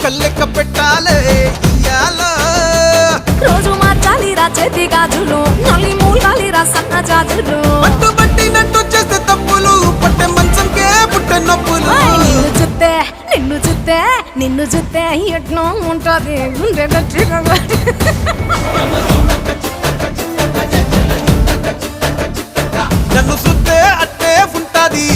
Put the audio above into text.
కళ్ళెక్క పెట్టాలే ఇయ్యాలో. రోజు మార్చాలి రా చేతి గాజులు, నల్లి మూలాలి రా సన్న జాజులు. పట్టుబట్టినట్టు చేస్తే తప్పులు, పట్టే మంచంకే పుట్టే నొప్పులు. నిన్ను చూస్తే ఎట్నో ఉంటది గుండె గట్టిగా. నన్ను చూస్తే అట్టే ఉంటాది